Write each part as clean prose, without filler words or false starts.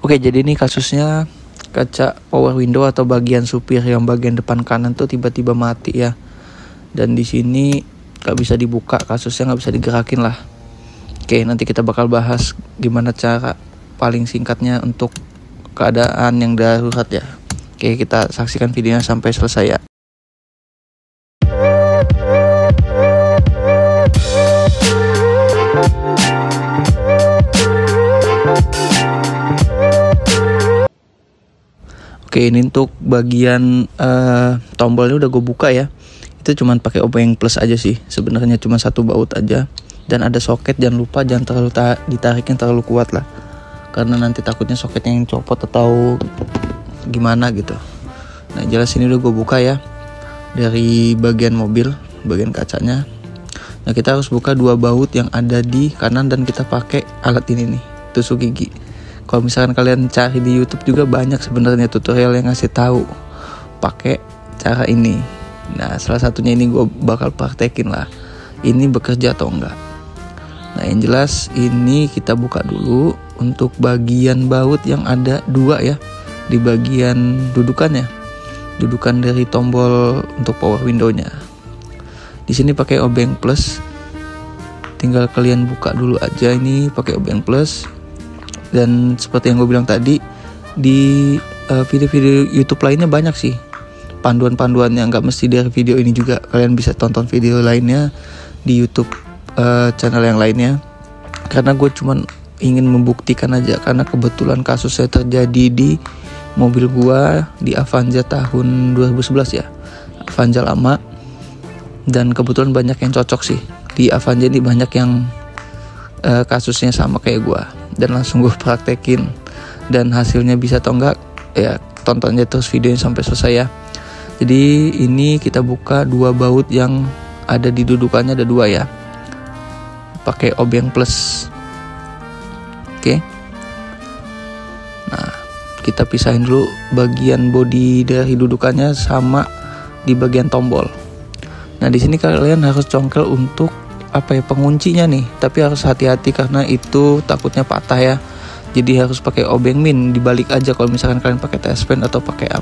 Oke, jadi ini kasusnya kaca power window atau bagian supir yang bagian depan kanan tuh tiba-tiba mati ya. Dan di sini nggak bisa dibuka, kasusnya nggak bisa digerakin lah. Oke, nanti kita bakal bahas gimana cara paling singkatnya untuk keadaan yang darurat ya. Oke, kita saksikan videonya sampai selesai ya. Oke, ini untuk bagian tombolnya udah gue buka ya. Itu cuman pakai obeng plus aja sih. Sebenarnya cuma satu baut aja. Dan ada soket, jangan lupa jangan terlalu ditariknya terlalu kuat lah. Karena nanti takutnya soketnya yang copot atau gimana gitu. Nah, jelas ini udah gue buka ya. Dari bagian mobil, bagian kacanya. Nah, kita harus buka dua baut yang ada di kanan dan kita pakai alat ini nih, tusuk gigi. Kalau misalkan kalian cari di YouTube juga banyak sebenarnya tutorial yang ngasih tahu pakai cara ini. Nah, salah satunya ini gue bakal praktekin lah. Ini bekerja atau enggak. Nah, yang jelas ini kita buka dulu untuk bagian baut yang ada dua ya di bagian dudukannya. Dudukan dari tombol untuk power window-nya. Di sini pakai obeng plus. Tinggal kalian buka dulu aja ini pakai obeng plus. Dan seperti yang gue bilang tadi, di video-video YouTube lainnya banyak sih panduan-panduan yang nggak mesti dari video ini juga. Kalian bisa tonton video lainnya di YouTube channel yang lainnya. Karena gue cuman ingin membuktikan aja, karena kebetulan kasusnya terjadi di mobil gue di Avanza tahun 2011 ya, Avanza lama. Dan kebetulan banyak yang cocok sih di Avanza ini, banyak yang kasusnya sama kayak gue. Dan langsung gue praktekin, dan hasilnya bisa atau enggak ya tonton aja terus videonya sampai selesai ya. Jadi ini kita buka dua baut yang ada di dudukannya, ada dua ya, pakai obeng plus. Oke. Nah, kita pisahin dulu bagian bodi dari dudukannya sama di bagian tombol. Nah, di sini kalian harus congkel untuk penguncinya nih, tapi harus hati-hati karena itu takutnya patah ya. Jadi harus pakai obeng min, dibalik aja kalau misalkan kalian pakai TS-pen atau pakai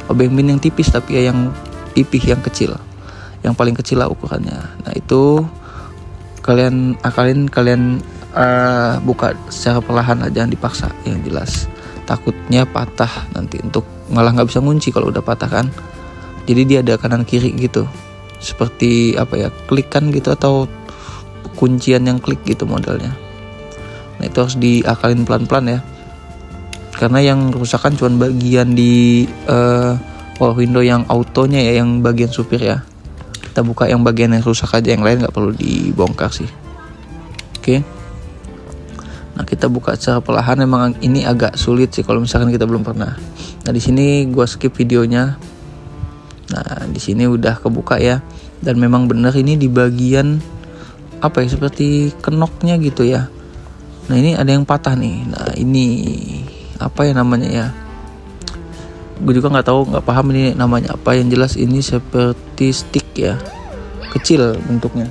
obeng min yang tipis, tapi ya yang pipih, yang kecil, yang paling kecil lah ukurannya. Nah, itu kalian buka secara perlahan aja, jangan dipaksa, yang jelas takutnya patah nanti, untuk malah nggak bisa ngunci kalau udah patah kan. Jadi dia ada kanan kiri gitu, seperti klikan gitu atau kuncian yang klik gitu modelnya. Nah, itu harus diakalin pelan-pelan ya, karena yang kerusakan cuma bagian di power window yang autonya ya, yang bagian supir ya. Kita buka yang bagian yang rusak aja, yang lain nggak perlu dibongkar sih. Oke. Nah, kita buka secara perlahan. Memang ini agak sulit sih kalau misalkan kita belum pernah. Nah, di sini gua skip videonya. Nah, di sini udah kebuka ya. Dan memang benar ini di bagian seperti kenoknya gitu ya. Nah, ini ada yang patah nih. Nah, ini namanya ya. Gue juga nggak paham ini namanya apa. Yang jelas ini seperti stick ya, kecil bentuknya,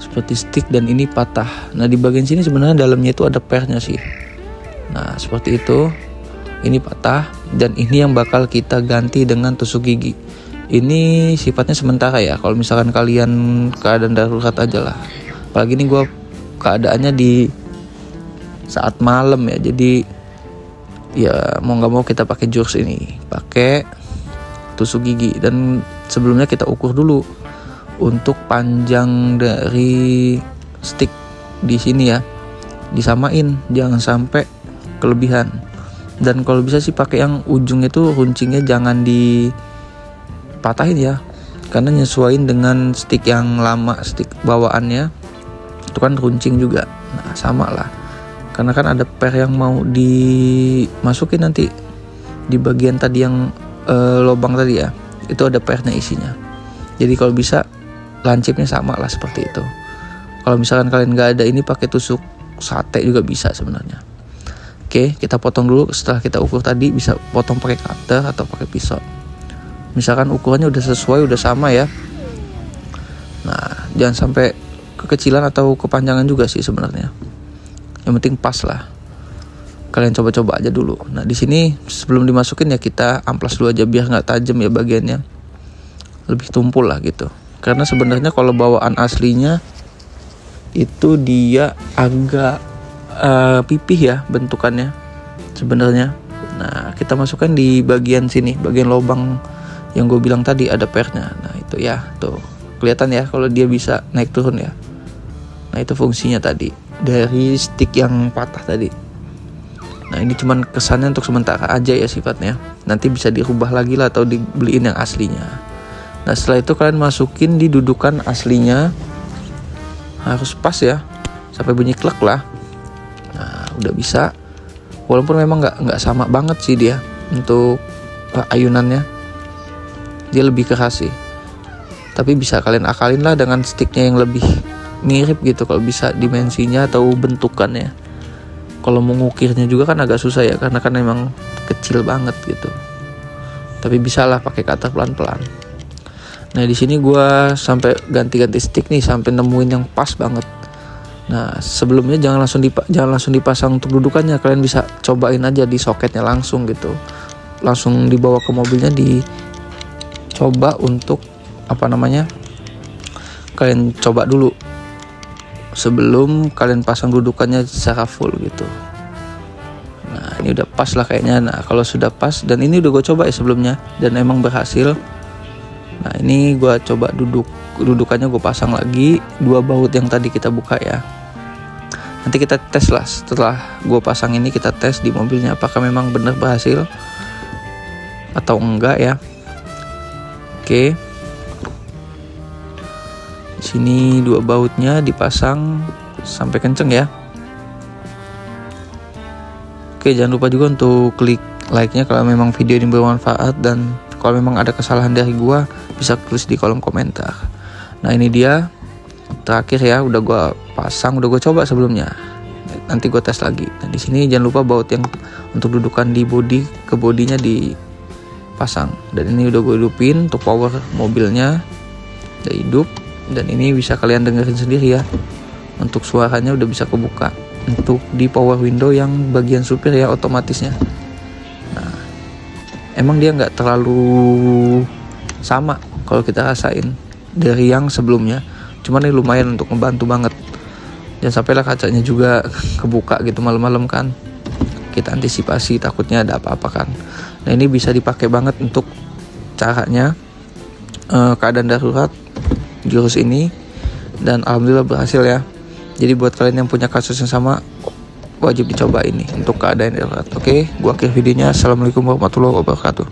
seperti stick, dan ini patah. Nah, di bagian sini sebenarnya dalamnya itu ada pernya sih. Nah, seperti itu. Ini patah, dan ini yang bakal kita ganti dengan tusuk gigi. Ini sifatnya sementara ya, kalau misalkan kalian keadaan darurat aja lah. Apalagi ini gue keadaannya di saat malam ya, jadi ya mau nggak mau kita pakai jurus ini, pakai tusuk gigi. Dan sebelumnya kita ukur dulu untuk panjang dari stick di sini ya, disamain, jangan sampai kelebihan. Dan kalau bisa sih pakai yang ujungnya tuh runcingnya jangan dipatahin ya, karena nyesuaiin dengan stick yang lama, stick bawaannya itu kan runcing juga. Nah, sama lah, karena kan ada per yang mau dimasukin nanti di bagian tadi yang lubang tadi ya, itu ada pernya isinya. Jadi kalau bisa lancipnya sama lah seperti itu. Kalau misalkan kalian nggak ada ini, pakai tusuk sate juga bisa sebenarnya. Oke, kita potong dulu. Setelah kita ukur tadi, bisa potong pakai cutter atau pakai pisau. Misalkan ukurannya udah sesuai, udah sama ya. Nah, jangan sampai kekecilan atau kepanjangan juga sih sebenarnya. Yang penting pas lah. kalian coba-coba aja dulu. Nah di sini sebelum dimasukin ya kita amplas dulu aja biar nggak tajam ya bagiannya, lebih tumpul lah gitu. Karena sebenarnya kalau bawaan aslinya itu dia agak pipih ya bentukannya sebenarnya. Nah kita masukkan di bagian sini, bagian lubang yang gue bilang tadi ada pernya. Nah itu ya tuh kelihatan ya kalau dia bisa naik turun ya. Nah itu fungsinya tadi dari stick yang patah tadi. Nah ini cuman kesannya untuk sementara aja ya sifatnya. Nanti bisa dirubah lagi lah atau dibeliin yang aslinya. Nah setelah itu kalian masukin di dudukan aslinya. Harus pas ya, sampai bunyi klek lah. Nah udah bisa. Walaupun memang nggak sama banget sih dia untuk ayunannya. Dia lebih keras sih. Tapi bisa kalian akalin lah dengan sticknya yang lebih mirip gitu kalau bisa dimensinya atau bentukannya. Kalau mau ngukirnya juga kan agak susah ya karena kan emang kecil banget gitu. Tapi bisa lah pakai cutter pelan-pelan. Nah di sini gue sampai ganti-ganti stick nih sampai nemuin yang pas banget. Nah sebelumnya jangan langsung dipasang untuk dudukannya, kalian bisa cobain aja di soketnya langsung gitu. Langsung dibawa ke mobilnya dicoba untuk kalian coba dulu sebelum kalian pasang dudukannya secara full gitu. Nah ini udah pas lah kayaknya. Nah kalau sudah pas, dan ini udah gue coba ya sebelumnya dan emang berhasil. Nah ini gue coba dudukannya gue pasang lagi 2 baut yang tadi kita buka ya. Nanti kita tes lah setelah gue pasang ini, kita tes di mobilnya apakah memang benar berhasil atau enggak ya. Oke. Sini 2 bautnya dipasang sampai kenceng ya. Oke, jangan lupa juga untuk klik like-nya kalau memang video ini bermanfaat, dan kalau memang ada kesalahan dari gua bisa tulis di kolom komentar. Nah ini dia terakhir ya, udah gua pasang, udah gua coba sebelumnya. Nanti gua tes lagi. Nah di sini jangan lupa baut yang untuk dudukan di ke bodinya dipasang. Dan ini udah gua hidupin untuk power mobilnya, udah hidup. Dan ini bisa kalian dengerin sendiri ya, untuk suaranya udah bisa kebuka untuk di power window yang bagian supir ya, otomatisnya. Nah emang dia nggak terlalu sama kalau kita rasain dari yang sebelumnya, cuman ini lumayan untuk membantu banget. Jangan sampailah kacanya juga kebuka gitu malam-malam kan, kita antisipasi takutnya ada apa-apa kan. Nah ini bisa dipakai banget untuk caranya keadaan darurat jurus ini, dan alhamdulillah berhasil ya. Jadi buat kalian yang punya kasus yang sama, wajib dicoba ini untuk keadaan darurat. Oke, gua akhir videonya. Assalamualaikum warahmatullahi wabarakatuh.